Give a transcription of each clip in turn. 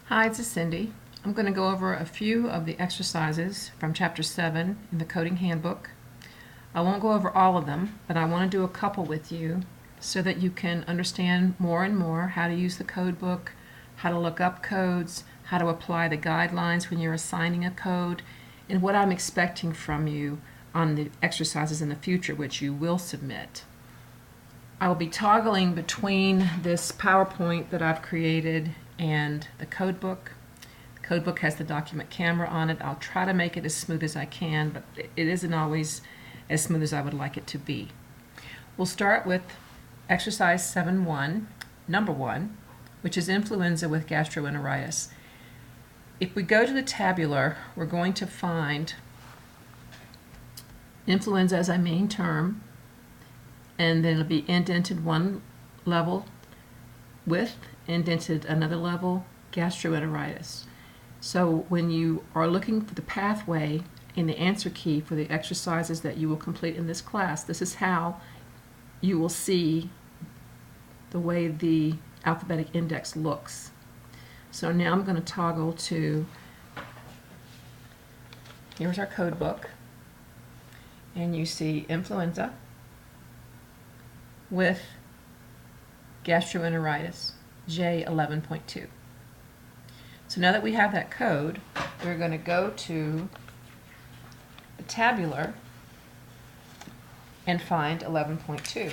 Hi, this is Cindy. I'm going to go over a few of the exercises from Chapter 7 in the Coding Handbook. I won't go over all of them, but I want to do a couple with you so that you can understand more and more how to use the code book, how to look up codes, how to apply the guidelines when you're assigning a code, and what I'm expecting from you on the exercises in the future, which you will submit. I will be toggling between this PowerPoint that I've created and the codebook. The codebook has the document camera on it. I'll try to make it as smooth as I can, but it isn't always as smooth as I would like it to be. We'll start with exercise 7.1, number 1, which is influenza with gastroenteritis. If we go to the tabular, we're going to find influenza as a main term, and then it'll be indented one level with indented another level, gastroenteritis. So when you are looking for the pathway in the answer key for the exercises that you will complete in this class, this is how you will see the way the alphabetic index looks. So now I'm going to toggle to, here's our code book, and you see influenza with gastroenteritis, J11.2. So now that we have that code, we're going to go to the tabular and find 11.2.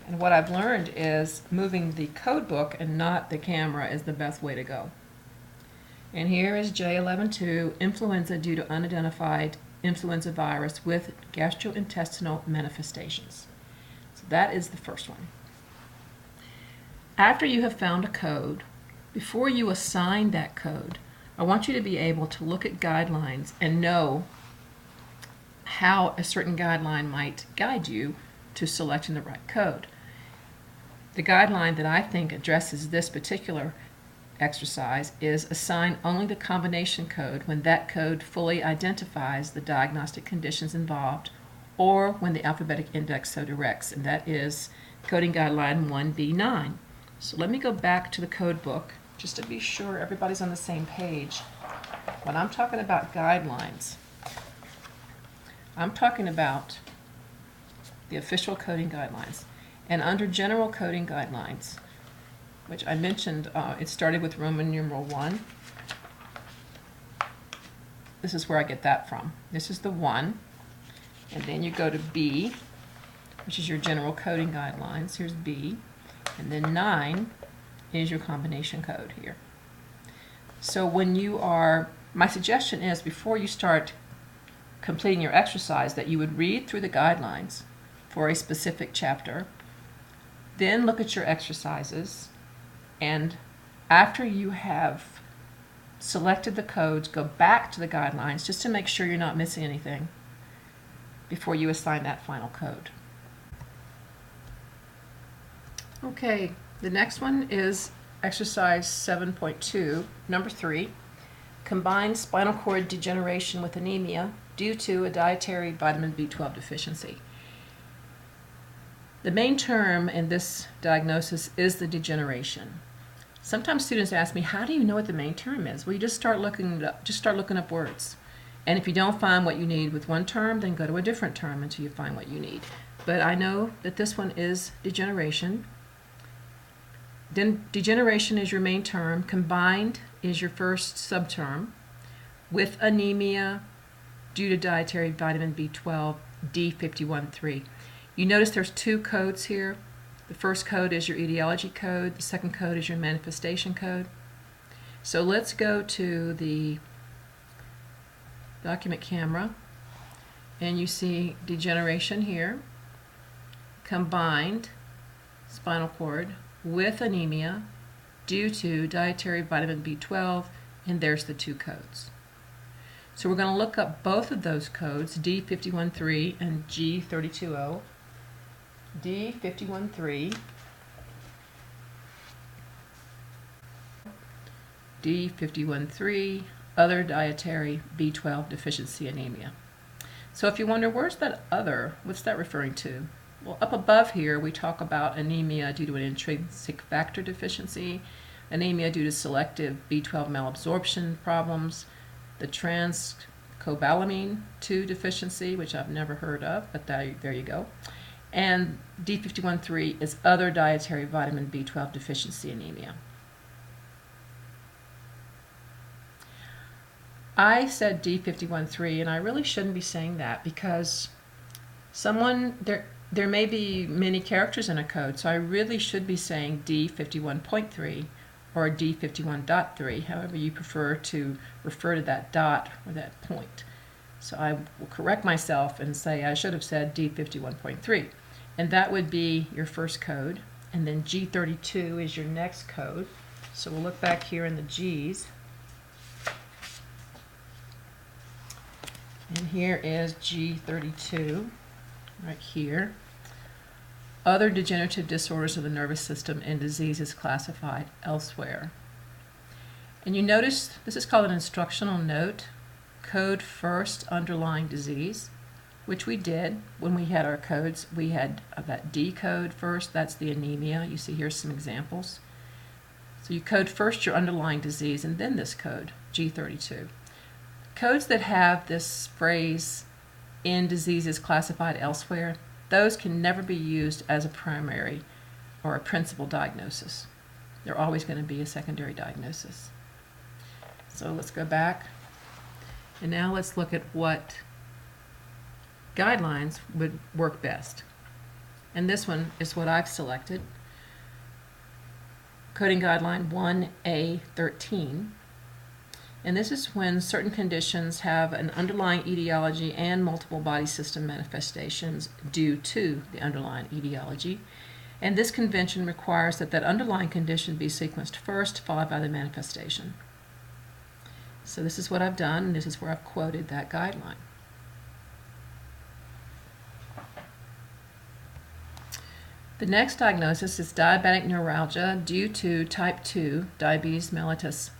And what I've learned is moving the code book and not the camera is the best way to go. And here is J11.2, influenza due to unidentified influenza virus with gastrointestinal manifestations. So that is the first one. After you have found a code, before you assign that code, I want you to be able to look at guidelines and know how a certain guideline might guide you to selecting the right code. The guideline that I think addresses this particular exercise is assign only the combination code when that code fully identifies the diagnostic conditions involved or when the alphabetic index so directs, and that is Coding Guideline 1B9. So let me go back to the code book just to be sure everybody's on the same page. When I'm talking about guidelines, I'm talking about the official coding guidelines. And under general coding guidelines, which I mentioned, it started with Roman numeral 1. This is where I get that from. This is the 1. And then you go to B, which is your general coding guidelines. Here's B. And then 9 is your combination code here. So when you are, my suggestion is before you start completing your exercise that you would read through the guidelines for a specific chapter, then look at your exercises, and after you have selected the codes, go back to the guidelines just to make sure you're not missing anything before you assign that final code. Okay, the next one is exercise 7.2, number 3, combined spinal cord degeneration with anemia due to a dietary vitamin B12 deficiency. The main term in this diagnosis is the degeneration. Sometimes students ask me, how do you know what the main term is? Well, you just start looking up words. And if you don't find what you need with one term, then go to a different term until you find what you need. But I know that this one is degeneration. Then degeneration is your main term. Combined is your first subterm with anemia due to dietary vitamin B12, D51.3. You notice there's two codes here. The first code is your etiology code. The second code is your manifestation code. So let's go to the document camera, and you see degeneration here, combined spinal cord with anemia due to dietary vitamin B12, and there's the two codes. So we're going to look up both of those codes, D51.3 and G32.0. D51.3, D51.3, other dietary B12 deficiency anemia. So if you wonder, where's that other? What's that referring to? Well, up above here, we talk about anemia due to an intrinsic factor deficiency. anemia due to selective B12 malabsorption problems, the transcobalamin 2 deficiency, which I've never heard of, but there you go. And D51.3 is other dietary vitamin B12 deficiency anemia. I said D51.3, and I really shouldn't be saying that because there may be many characters in a code, so I really should be saying D51.3 or D51.3, however you prefer to refer to that dot or that point. So I will correct myself and say I should have said D51.3, and that would be your first code, and then G32 is your next code. So we'll look back here in the G's. And here is G32, right here. Other degenerative disorders of the nervous system and diseases classified elsewhere. And you notice this is called an instructional note. Code first underlying disease, which we did when we had our codes. We had that D code first, that's the anemia. You see here's some examples. So you code first your underlying disease and then this code, G32. Codes that have this phrase, in diseases classified elsewhere, those can never be used as a primary or a principal diagnosis. They're always going to be a secondary diagnosis. So let's go back. And now let's look at what guidelines would work best. And this one is what I've selected. Coding Guideline 1A13. And this is when certain conditions have an underlying etiology and multiple body system manifestations due to the underlying etiology. And this convention requires that underlying condition be sequenced first, followed by the manifestation. So this is what I've done, and this is where I've quoted that guideline. The next diagnosis is diabetic neuralgia due to type 2 diabetes mellitus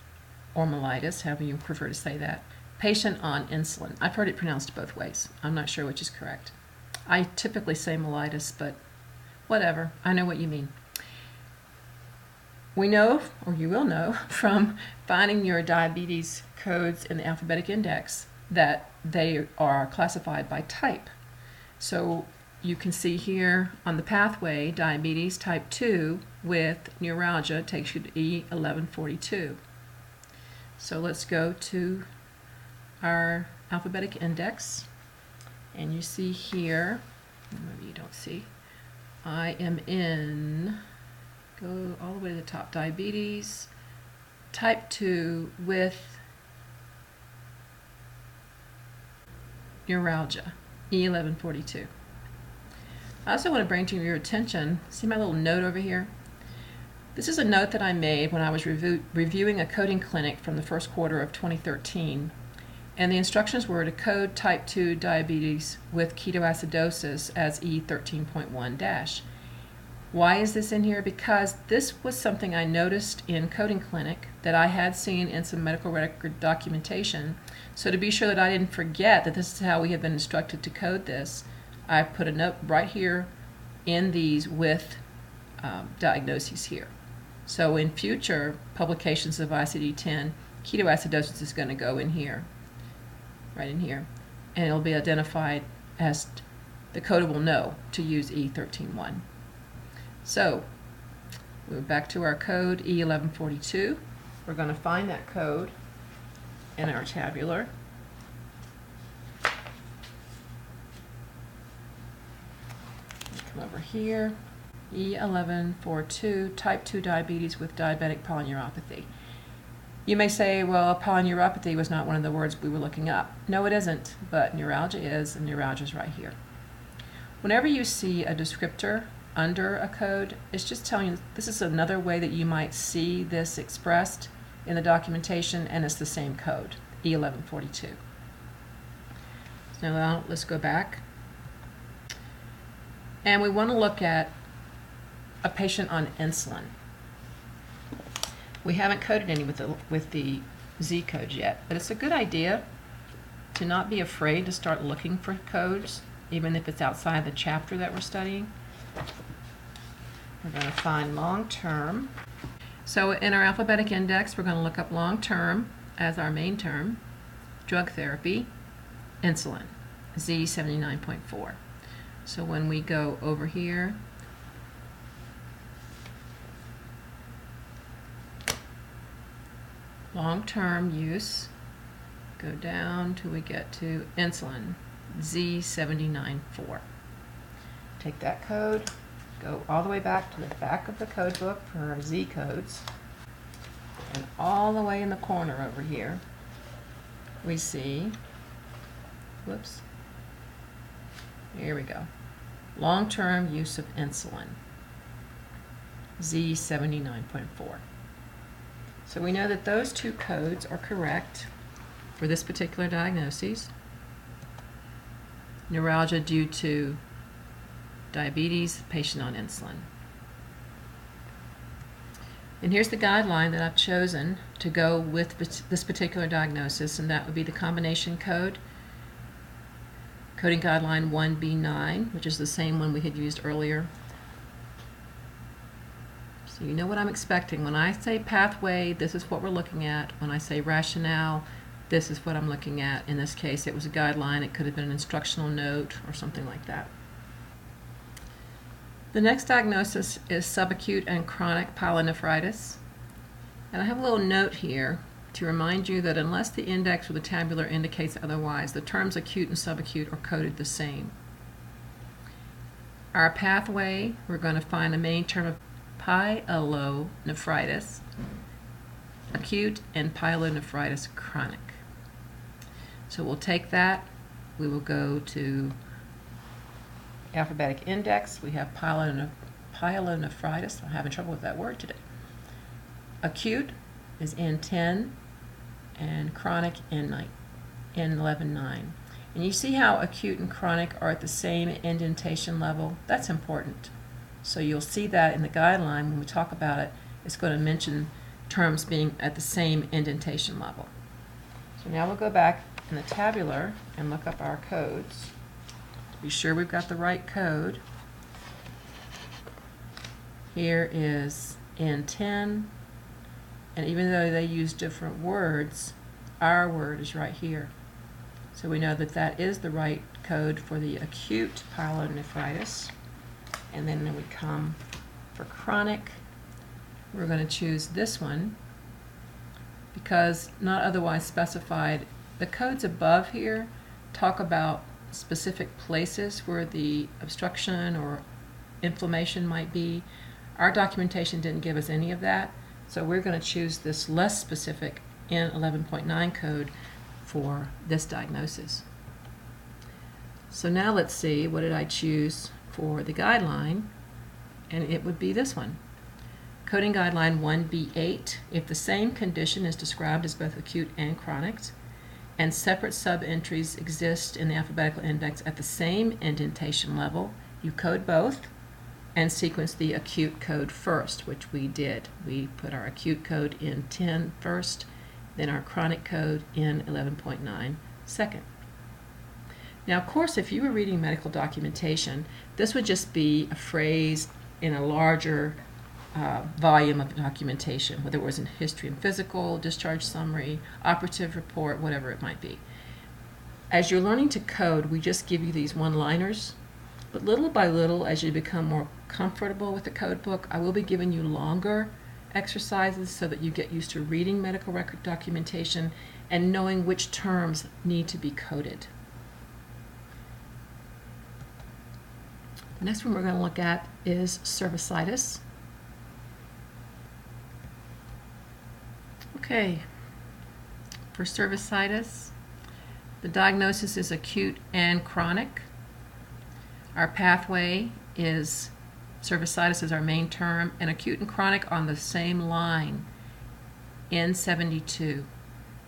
or mellitus, however you prefer to say that. Patient on insulin. I've heard it pronounced both ways. I'm not sure which is correct. I typically say mellitus, but whatever. I know what you mean. We know, or you will know, from finding your diabetes codes in the alphabetic index that they are classified by type. So you can see here on the pathway, diabetes type 2 with neuralgia takes you to E1142. So let's go to our alphabetic index, and you see here, maybe you don't see, I am in, go all the way to the top, diabetes type 2 with neuralgia, E1142. I also want to bring to your attention, see my little note over here? This is a note that I made when I was reviewing a coding clinic from the first quarter of 2013, and the instructions were to code type 2 diabetes with ketoacidosis as E13.1-. Why is this in here? Because this was something I noticed in coding clinic that I had seen in some medical record documentation. So to be sure that I didn't forget that this is how we had been instructed to code this, I put a note right here in these with diagnoses here. So in future publications of ICD-10, ketoacidosis is going to go in here, right in here, and it'll be identified as the coder will know to use E13.1. So we're back to our code E1142. We're going to find that code in our tabular. Come over here. E1142, type 2 diabetes with diabetic polyneuropathy. You may say, well, polyneuropathy was not one of the words we were looking up. No, it isn't, but neuralgia is, and neuralgia is right here. Whenever you see a descriptor under a code, it's just telling you this is another way that you might see this expressed in the documentation, and it's the same code, E1142. So now let's go back. And we want to look at a patient on insulin. We haven't coded any with the Z codes yet, but it's a good idea to not be afraid to start looking for codes, even if it's outside the chapter that we're studying. We're going to find long-term. So in our alphabetic index, we're going to look up long-term as our main term, drug therapy, insulin, Z79.4. So when we go over here, long-term use, go down till we get to insulin, Z79.4. Take that code, go all the way back to the back of the code book for our Z codes, and all the way in the corner over here, we see, whoops, here we go, long-term use of insulin, Z79.4. So we know that those two codes are correct for this particular diagnosis. Neuralgia due to diabetes, patient on insulin. And here's the guideline that I've chosen to go with this particular diagnosis, and that would be the combination code, coding guideline 1B9, which is the same one we had used earlier. So you know what I'm expecting. When I say pathway, this is what we're looking at. When I say rationale, this is what I'm looking at. In this case, it was a guideline. It could have been an instructional note or something like that. The next diagnosis is subacute and chronic pyelonephritis. And I have a little note here to remind you that unless the index or the tabular indicates otherwise, the terms acute and subacute are coded the same. Our pathway, we're going to find a main term of pyelonephritis, acute, and pyelonephritis chronic. So we'll take that, we will go to alphabetic index. We have pyelonephritis. I'm having trouble with that word today. Acute is N10 and chronic N9, N11-9. And you see how acute and chronic are at the same indentation level? That's important. So you'll see that in the guideline when we talk about it. It's going to mention terms being at the same indentation level. So now we'll go back in the tabular and look up our codes. Be sure we've got the right code. Here is N10, and even though they use different words, our word is right here. So we know that that is the right code for the acute pyelonephritis. And then when we come for chronic, we're going to choose this one because not otherwise specified. The codes above here talk about specific places where the obstruction or inflammation might be. Our documentation didn't give us any of that, so we're going to choose this less specific N11.9 code for this diagnosis. So now let's see, what did I choose for the guideline? And it would be this one. Coding guideline 1B8, if the same condition is described as both acute and chronic, and separate sub-entries exist in the alphabetical index at the same indentation level, you code both and sequence the acute code first, which we did. We put our acute code in 10 first, then our chronic code in 11.9 second. Now, of course, if you were reading medical documentation, this would just be a phrase in a larger volume of documentation, whether it was in history and physical, discharge summary, operative report, whatever it might be. As you're learning to code, we just give you these one-liners, but little by little, as you become more comfortable with the code book, I will be giving you longer exercises so that you get used to reading medical record documentation and knowing which terms need to be coded. The next one we're going to look at is cervicitis. Okay, for cervicitis, the diagnosis is acute and chronic. Our pathway is cervicitis is our main term, and acute and chronic on the same line, N72.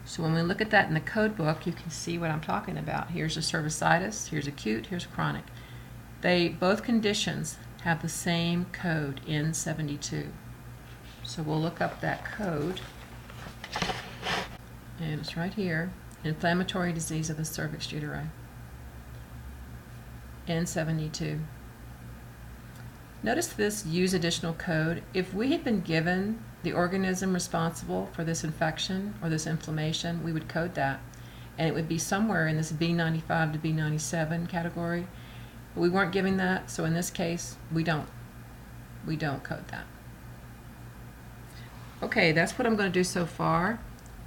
So when we look at that in the code book, you can see what I'm talking about. Here's a cervicitis, here's acute, here's chronic. Both conditions have the same code, N72. So we'll look up that code. And it's right here, inflammatory disease of the cervix uteri, N72. Notice this use additional code. If we had been given the organism responsible for this infection or this inflammation, we would code that. And it would be somewhere in this B95 to B97 category. But we weren't given that, so in this case, we don't code that. Okay, that's what I'm going to do so far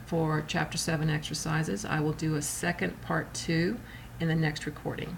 for Chapter 7 exercises. I will do a second part 2 in the next recording.